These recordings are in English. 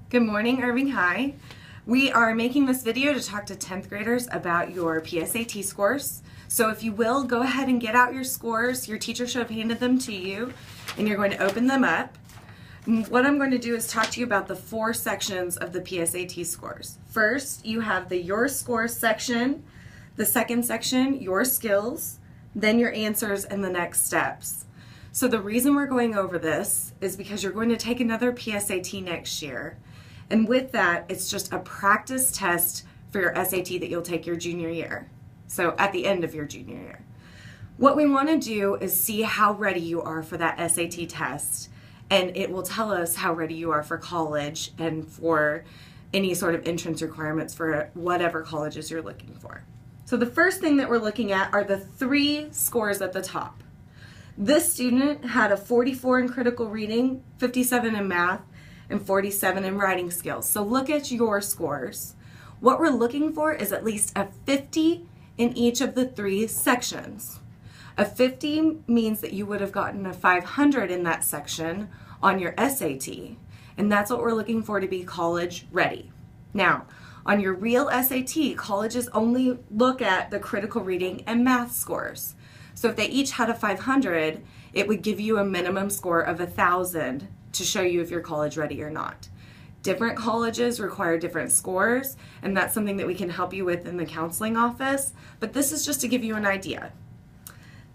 Good morning, Irving High. We are making this video to talk to 10th graders about your PSAT scores. So if you will, go ahead and get out your scores. Your teacher should have handed them to you, and you're going to open them up. What I'm going to do is talk to you about the 4 sections of the PSAT scores. First, you have the Your Scores section. The second section, Your Skills, then your answers and the next steps. So the reason we're going over this is because you're going to take another PSAT next year. And with that, it's just a practice test for your SAT that you'll take your junior year. So at the end of your junior year. What we want to do is see how ready you are for that SAT test. And it will tell us how ready you are for college and for any sort of entrance requirements for whatever colleges you're looking for. So the first thing that we're looking at are the 3 scores at the top. This student had a 44 in critical reading, 57 in math, and 47 in writing skills. So look at your scores. What we're looking for is at least a 50 in each of the 3 sections. A 50 means that you would have gotten a 500 in that section on your SAT, and that's what we're looking for to be college ready. Now, on your real SAT, colleges only look at the critical reading and math scores. So if they each had a 500, it would give you a minimum score of 1,000 to show you if you're college ready or not. Different colleges require different scores, and that's something that we can help you with in the counseling office, but this is just to give you an idea.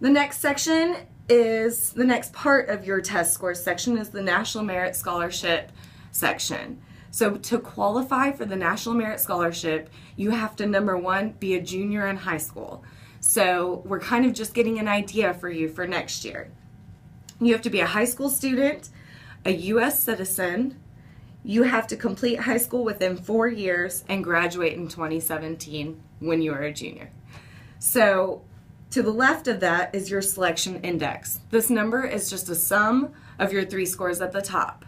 The next section is, the next part of your test scores section is the National Merit Scholarship section. So to qualify for the National Merit Scholarship, you have to, number 1, be a junior in high school. So we're kind of just getting an idea for you for next year. You have to be a high school student, a U.S. citizen, you have to complete high school within 4 years and graduate in 2017 when you are a junior. So to the left of that is your selection index. This number is just a sum of your 3 scores at the top.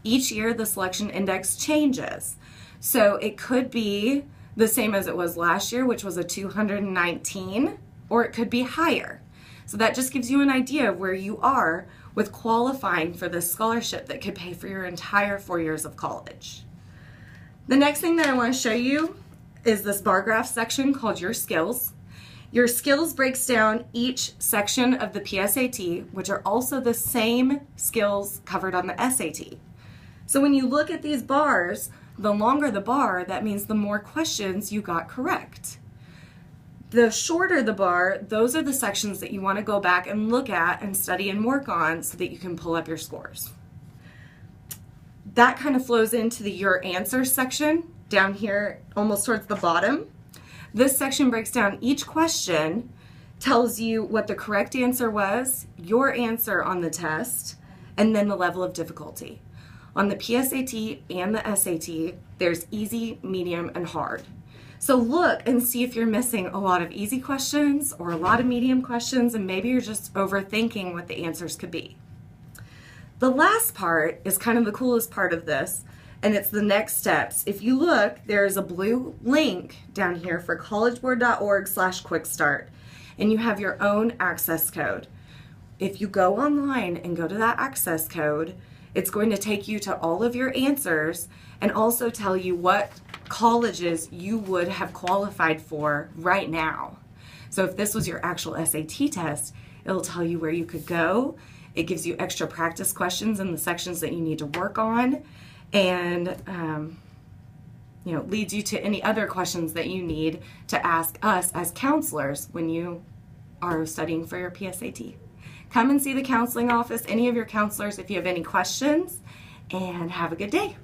Each year the selection index changes. So it could be the same as it was last year, which was a 219, or it could be higher. So that just gives you an idea of where you are with qualifying for this scholarship that could pay for your entire 4 years of college. The next thing that I want to show you is this bar graph section called Your Skills. Your Skills breaks down each section of the PSAT, which are also the same skills covered on the SAT. So when you look at these bars, the longer the bar, that means the more questions you got correct. The shorter the bar, those are the sections that you want to go back and look at and study and work on so that you can pull up your scores. That kind of flows into the Your Answers section down here almost towards the bottom. This section breaks down each question, tells you what the correct answer was, your answer on the test, and then the level of difficulty. On the PSAT and the SAT, there's easy, medium, and hard. So look and see if you're missing a lot of easy questions or a lot of medium questions, and maybe you're just overthinking what the answers could be. The last part is kind of the coolest part of this, and it's the next steps. If you look, there's a blue link down here for collegeboard.org/quickstart, and you have your own access code. If you go online and go to that access code, it's going to take you to all of your answers and also tell you what colleges you would have qualified for right now. So if this was your actual SAT test, it'll tell you where you could go. It gives you extra practice questions in the sections that you need to work on, and leads you to any other questions that you need to ask us as counselors when you are studying for your PSAT. Come and see the counseling office, any of your counselors, if you have any questions, and have a good day.